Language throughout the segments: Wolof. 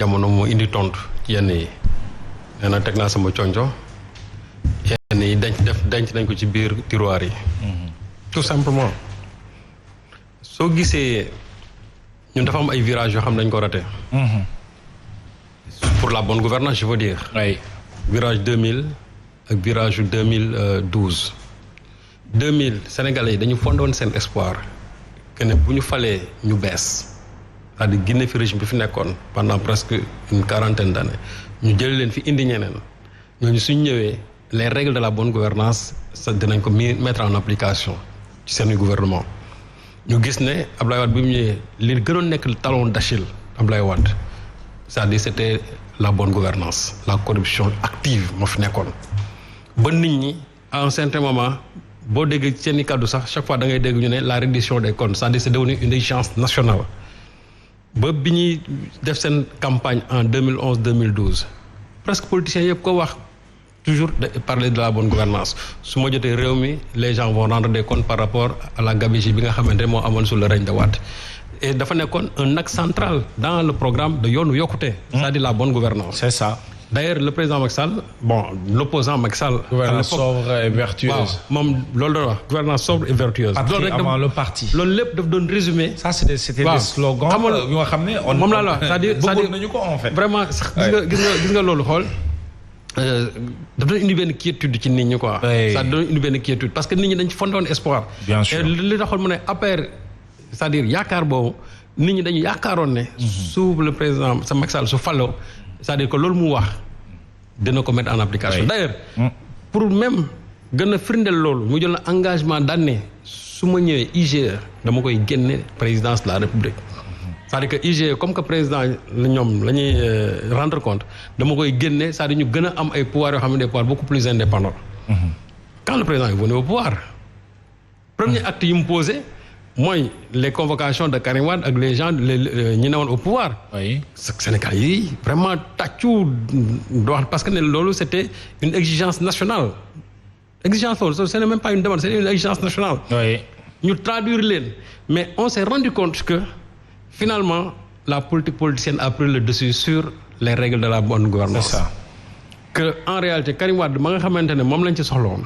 jamono moo indi tontu ci yenn yi nee na teg naa sama conco yenn yi denc nañ ko ci biir tiroir yi. tout simplement soo gisee ñun dafa am ay virages yoo xam ne dañ ko raté. pour la bonne gouvernance je veux dire. oui virage 2000 ak virage 2012. 2000 Sénégalais yi dañu fondé woon seen espoir que ne bu ñu falee ñu bees c'est-à-dire génne fi régime bi fi nekkoon pendant presque une quarantaine d'années ñu jël leen fi indi ñeneen ñooñu suñ ñëwee les règles de la bonne gouvernance ça dinañ ko mettre en application ci seen gouvernement. ñu gis ne Ablaye Wade bi mu ñëwee li gënoon nekk talon d'Achille Ablaye Wade c'est-à-dire c'était la bonne gouvernance la corruption active moo fi nekkoon ba nit ñi à un certain moment. boo dégg seen i kàddu sax chaque fois da ngay dégg ñu ne la reddition des comptes c'est-à-dire c'est devenu une exigence nationale ba bi ñuy def seen campagne en 2011 2012 presque politiciens yëpp ko wax toujours de parler de la bonne gouvernance su ma jotee réew mi les gens vont rendre des comptes par rapport à la gabegie bi nga xamante ne moo amoon sous le règne de Wade et dafa nekkoon un axe central dans le programme de yoonu yokkute c'est-à-dire la bonne gouvernance c'est ça. D'ailleurs le président Macky Sall l'opposant Macky Sall. gouvernance sobre et vertueuse. waaw moom loolu doon wax gouvernance sobre et vertueuse. loolu rek avant le parti. loolu lépp daf doon résumé. ça c'était des slogans. yu nga xam ne moom laa la wax c'est-à-dire bëggoon nañu ko en fait. vraiment gis nga loolu xool daf doon indi benn quiétude ci nit ñi quoi. ça doon indi benn quiétude parce que nit ñi dañ ci fondoon espoir. bien sûr et li taxoon mu ne APR c'est-à-dire yaakaar boobu nit ñi dañu yaakaaroon ne. su le président sa Macky Sall su falloo. c'est-à-dire que loolu mu wax dina ko mettre en application. d'ailleurs pour même gën a firndeel loolu mu jël na engagement daan ne su ma ñëwee IGE dama koy génne présidence de la République. c'est-à-dire que IGE comme que président la ñoom la ñuy rendre compte dama koy génne c'est-à-dire ñu gën a am ay pouvoirs yoo xam ne des pouvoirs beaucoup plus indépendants. quand le président est venu au pouvoir premier acte yi mu posé mooy les convocations de Karim Wade ak les gens ñi newoon au pouvoir. oui Sénégal yi vraiment tàccu wax parce que ne loolu c'était une exigence nationale. exigence loolu ce n'est même pas une demande c'est une exigence nationale. oui ñu traduire leen mais on s'est rendu compte que finalement la politique politicienne a pris le dessus sur les règles de la bonne gouvernance. c'est ça. que en réalité Karim Wade ma nga xamante ne moom lañ ci soxla woon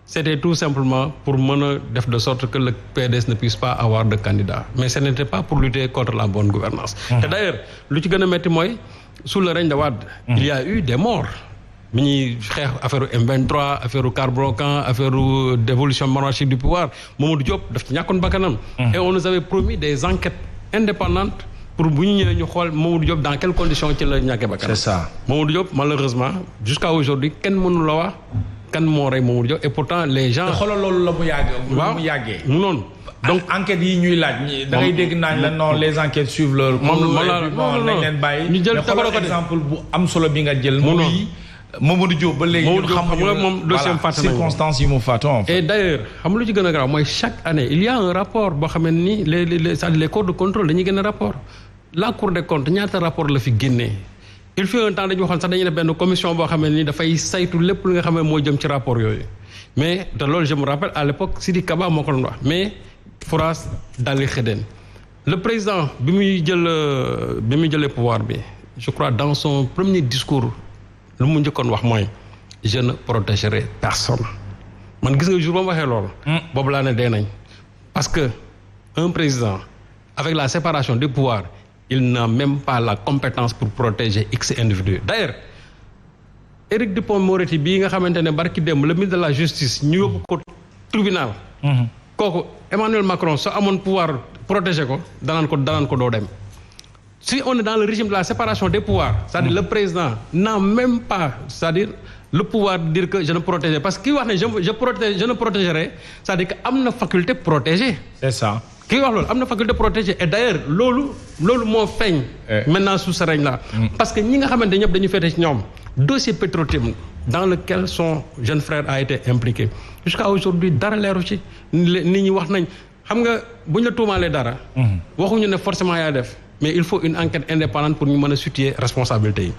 c'était tout simplement pour mën a def de sorte que le PDS ne puisse pas avoir de candidat mais ce n'était pas pour lutter contre la bonne gouvernance te d'ailleurs lu ci gën a métti mooy sous le règne de Wade il y a eu des morts bi ñuy xeex affaire M23 affaire Carboncan affaire dévolution monarchique du pouvoir Mamadou Diop daf ci ñàkkoon bakkanam et on nous avait promis des enquêtes indépendantes pour bu ñu ñëwee ñu xool Mamadou Diop dans quelles conditions ci la ñàkkee bakkanam. c'est ça. Mamadou Diop malheureusement jusqu'à aujourd'hui kenn mënu la wax kan moo rey Mamadou Diop et pourtant les gens. te xoolal loolu la mu yàgg. waaw mu yàggee. mu noonu. donc enquêtes yi ñuy laaj. da ngay dégg naañ la non les enquêtes suivent leur. moom nañ leen bàyyi. ñu jël mais xoolal exemple bu am solo bi nga jël. muy Mamadou Diop ba léegi. Mamadou Diop xam nga moom dossier am fàtte nañu circonstances yi mu faatu en fait. et d'ailleurs xam nga lu ci gën a grave mooy chaque année il y a un rapport boo xam ne ni les corps de contrôle dañuy génne rapport la Cour des comptes ñaata rapport la fi génnee. il fut un temps dañu waxoon sax dañuy def benn commission boo xam ne ni dafay saytu lépp li nga xam ne moo jëm ci rapport yooyu mais te loolu je me rappelle à l'époque Sidi Kaba moo ko doon wax mais Fouras daldi xëdeen le président bi muy jëlee pouvoir bi je crois dans son premier discours lu mu njëkkoon wax mooy je ne protégerai personne man gis nga jour ba mu waxee loolu boobu laa ne dee nañ parce que un président avec la séparation des pouvoirs il n'a même pas la compétence pour protéger X individus d'ailleurs Éric Dupond-Moretti bii nga xamante ne barki démb le ministre de la justice ñu yóbbu ko tribunal kooku Emmanuel Macron soo amoon pouvoir protéger ko danaan ko doo dem si on est dans le régime de la séparation des pouvoirs c'est-à-dire le président n'a même pas c'est-à-dire le pouvoir de dire que je ne protégerai parce que kii wax ne je ne protégerai c'est-à-dire que am na faculté protéger c'est ça. kii wax loolu am na faculté protéger et d'ailleurs loolu moo feeñ maintenant sous ce règne là parce que ñi nga xamante ñëpp dañu féete ci ñoom dossier Petro-Tim dans lequel son jeune frère a été impliqué jusqu'à aujourd'hui dara leeru ci nit ñi wax nañ xam nga bu ñu la tuumaalee dara waxuñu ne forcément yaa def mais il faut une enquête indépendante pour ñu mën a situer responsabilité yi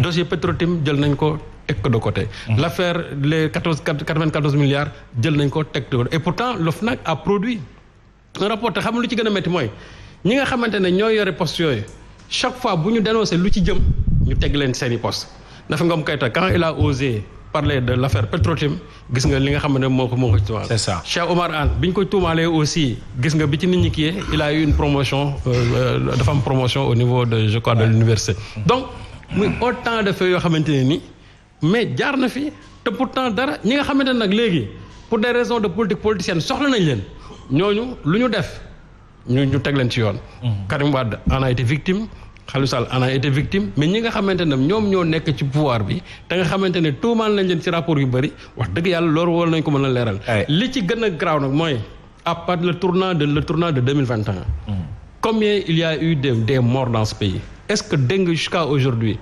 dossier Petro-Tim jël nañ ko teg ko de côté l'affaire les 94 milliards jël nañ ko teg de côté et pourtant l'OFNAC a produit un rapport te xam lu ci gën a métti mooy ñi nga xamante ne ñoo yore poste yooyu chaque fois bu ñu dénoncé lu ci jëm ñu teg leen seeni poste Nafi Ngom Keïta quand il a osé parler de l'affaire Petrotim gis nga li nga xam ne moo ko tuumaal. c'est ça Cheikh Omar Anne bi ñu koy tuumaalee aussi gis nga bi ci nit ñi kii il a eu une promotion dafa am promotion au niveau de je crois de l'université donc muy autant de faits yoo xamante ne ni mais jaar na fi te pourtant dara ñi nga xamante ne nag léegi pour des raisons de politique politicienne soxla nañ leen ñooñu lu ñu def ñu teg leen ci yoon. Karim Wade en a été victime. Khalifa Sall en a été victime mais ñi nga xamante ne ñoom ñoo nekk ci pouvoir bi te nga xamante ne tuumaal nañ leen ci rapport yu bëri wax dëgg yàlla loolu war nañ ko mën a leeral. li ci gën a graaw nag mooy à part le tournant de 2021. Combien il y a eu des morts dans ce pays est-ce que dégg nga jusqu'à aujourd'hui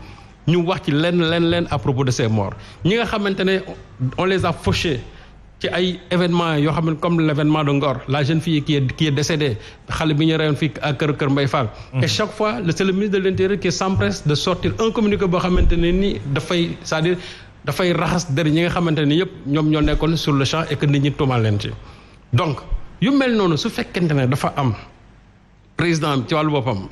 ñu wax ci lenn à propos de ces morts ñi nga xamante ne on les a fauchés ci ay événements yoo xam ne comme l'événement de Ngor la jeune fille qui est décédée xale bi ñu reyoon fii ak kër Mbaye Fall. et chaque fois c'est le ministre de l'Intérieur qui s'empresse de sortir un communiqué boo xamante ne ni c'est-à-dire dafay raxas der ñi nga xamante ne yëpp ñoom ñoo nekkoon sur le champ et que nit ñi tuumaal leen ci. donc yu mel noonu su fekkente ne dafa am président ci wàllu boppam.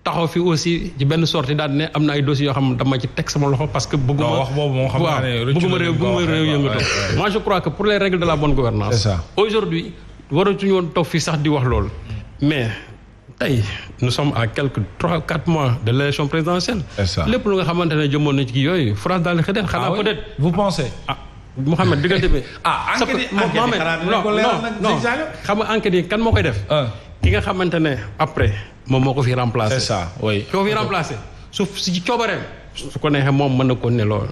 taxaw fi aussi ci benn sortie daal ne am na ay dossiers yoo xam ne dama ci teg sama loxo parce que bëgguma wax boobu moom xam naa ne bëgguma réew yëngatu moi je crois que pour les règles de la bonne gouvernance c'est ça. Aujourd'hui waratuñu woon toog fii sax di wax loolu mais tey nous sommes à quelques 3-4 mois de l'élection présidentielle lépp lu nga xamante ne jëmoon na ci yooyu France daal di xëdeen xanaa peut-être vous pensez Mouhamed diggante bi Mohamed non xam nga enquête yi kan moo koy def ki nga xamante ne après moom moo ko fi remplacer. c'est ça oui. ki ko fi remplacer su ci coobareem su ko neexee moom mën na ko ne loolu.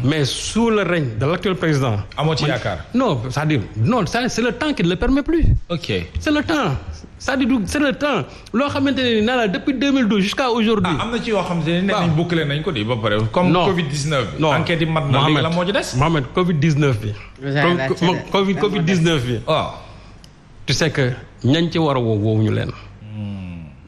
mais sous le règne de l'actuel président. amoo ci yaakaar. non c'est-à-dire non c'est le temps qui ne le permet plus. ok c'est le temps c'est-à-dire c'est le temps loo xamante ne nii naa depuis 2012 jusqu'à aujourd'hui. am na ci yoo xamante ne nee nañ boucler nañ ko di ba pare. comme Covid 19 bi. enquête yi mat na léegi la moo ci des. Mohamed Covid 19 bi. Covid 19 bi. waaw. tu sais que ñañ ci war a woowuñu leen.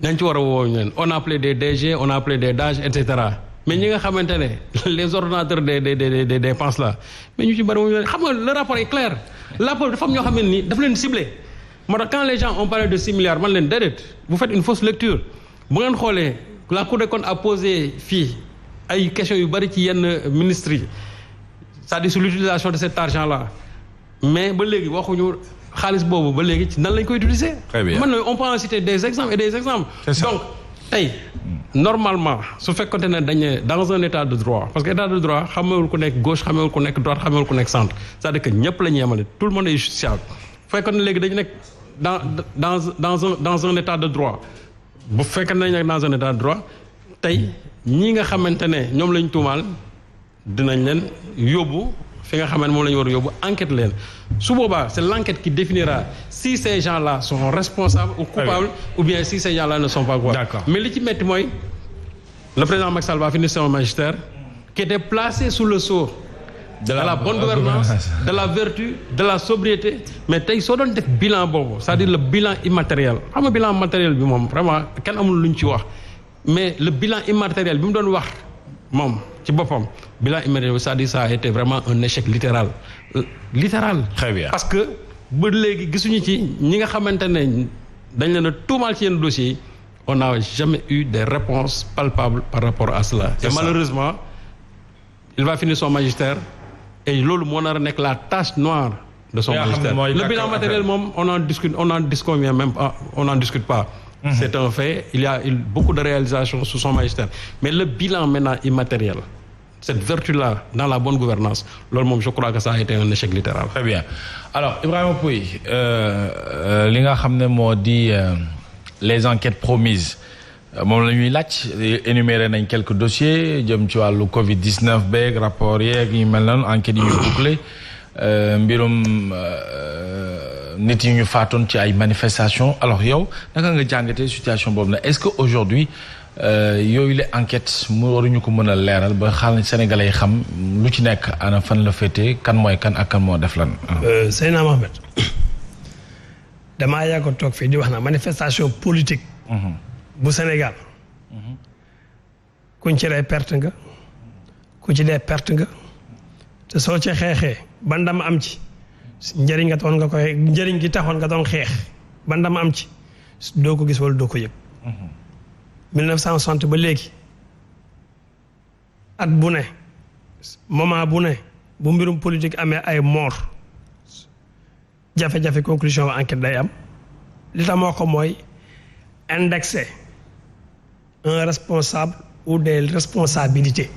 ñañ ci war a woowuñu leen on a appelé des DG on a appelé des DAGE et cetera mais ñi nga xamante ne les ordonnateurs des dépenses là mais ñu ci bëri wuñu leen xam nga le rapport est clair. le rapport dafa am ñoo xam ne nii dafa leen ciblé moo tax quand les gens ont parlé de 6 milliards man leen déedéet vous faites une fausse lecture bu ngeen xoolee la Cour des comptes a posé fii ay questions yu bëri ci yenn ministres yi c'est-à-dire sur l'utilisation de cet argent là mais ba léegi waxuñu. xaalis boobu ba léegi ci nan lañ koy utiliser. très bien man on peut en citer des exemples et des exemples. donc tey normalement su fekkonte ne dañ dans un état de droit parce que état de droit xamewul ku nekk gauche xamewul ku nekk droite xamewul ku nekk centre c'est-à-dire que ñëpp la ñu yemale tout le monde est justiciable fekkoon ne léegi dañu nekk dans un état de droit bu fekkee ne dañu nekk dans un état de droit tey ñii nga xamante ne ñoom lañ tuumaal dinañ leen yóbbu. fi nga xamante moom la ñu war a yóbbu enquête leen su boobaa c'est l'enquête qui définira si ces gens-là sont responsables ou coupables ou bien si ces gens-là ne sont pas coupables. D'accord. Mais li ci metti mooy le président Macky Sall va finir son magistère qui était placé sous le sceau de la bonne gouvernance de la vertu de la sobriété mais tey soo doon def bilan boobu c'est-à-dire le bilan immatériel xam nga bilan matériel bi moom vraiment kenn amul lu ñu ci wax mais le bilan immatériel bi mu doon wax moom ci boppam bilan immatériel c'est-à-dire ça a été vraiment un échec littéral. Très bien. Parce que ba léegi gisuñu ci ñi nga xamante ne dañ leen a tuumaal ci yenn dossiers yi on n'a jamais eu des réponses palpables par rapport à cela. Et malheureusement il va finir son magistère et loolu moo nar a nekk la tache noire de son magistère. Le bilan matériel moom on en discute pas. C'est un fait, il y a beaucoup de réalisations sous son magistère. Mais le bilan maintenant immatériel, cette vertu-là dans la bonne gouvernance, je crois que ça a été un échec littéral. Très bien. Alors, Ibrahima Pouye, li nga xam ne moo di les enquêtes promises moom la ñuy laaj énuméré nañ quelques dossiers jëm ci wàllu Covid 19 beeg rapport yeeg yu mel noonu enquêtes yi ñu bouclé mbirum nit yi ñu faatoon ci ay manifestations alors yow naka nga jàngatee situation boobu nag est-ce que aujourd'hui yooyu la enquête mu waruñu ko mën a leeral ba xaal sénégalais yi xam lu ci nekk ana fan la féetee kan mooy kan ak kan moo def lan. Seydina Mohamed damaa yàgg toog fii di wax na manifestation politique. bu Sénégal. kuñ ci rey perte nga ku ci dee perte nga te soo ci xeexee ba ndam am ci. njëriñ nga taxoon nga koy njëriñ gi taxoon nga doon xeex ba ndam am ci doo ko gis wala doo ko yëg 1960 ba léegi at bu ne moment bu ne bu mbirum politique amee ay mort jafe-jafe conclusion wa enquête day am li tax moo ko mooy indexer un responsable ou des responsabilités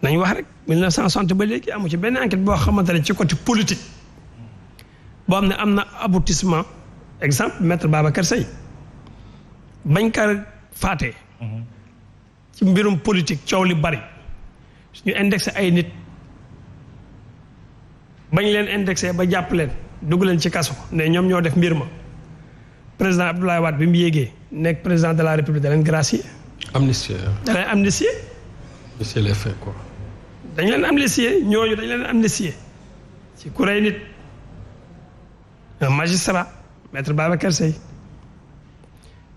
nañ wax rek 1960 ba léegi amu ci benn enquête boo xamante ne ci côté politique boo xam ne am na aboutissement exemple maître Babacar Seye bañ ka faatee ci mbirum politique coow li bari ñu indexé ay nit bañ leen indexé ba jàpp leen dugg leen ci kaso ne ñoom ñoo def mbir ma président Abdoulaye Wade bi mu yéegee nekk président de la République da leen gracier amnistie. da leen amnistier amnistie les faits quoi. dañ leen amnistier ñooñu dañ leen amnistier ci ku rey nit un magistrat maître Babacar Seye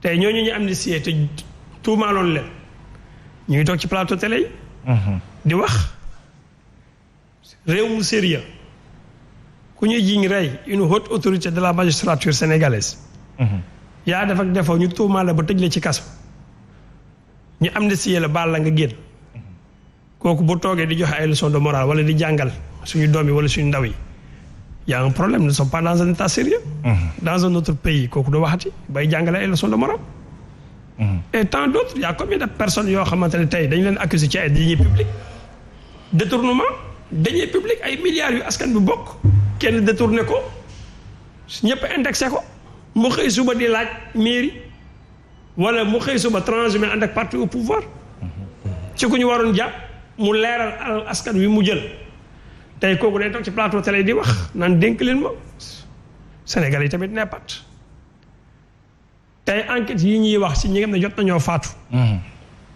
tey ñooñu ñu amnistier te tuumaaloon leen ñu ngi toog ci plateau télé yi di wax réew mu sérieux ku ñuy jiñ rey une haute autorité de la magistrature sénégalaise yaa def ak defoo ñu tuumaal la ba tëj la ci kaso ñu amnistier la baal la nga génn kooku bu toogee di joxe ay leçons de morale wala di jàngal suñu doom yi wala suñu ndaw yi y a un problème nous ne sommes pas dans un état sérieux dans un autre pays kooku du waxati bay jàngale ay leçons de morale et tant d'autres y a combien de personnes yoo xamante ne tey dañ leen accusé ci ay deniers publics détournement deniers publics ay milliards yu askan bi bokk kenn détourné ko ñëpp indexé ko mu xëy suba di laaj mairie wala mu xëy suba transhumé ànd ak parti au pouvoir ci ku ñu waroon jàpp mu leeral alal askan wi mu jël tey kooku day toog ci plateau télé di wax naan dénk leen ma Sénégal yi tamit neppat tey enquête yi ñuy wax si ñi nga xam ne jot nañoo faatu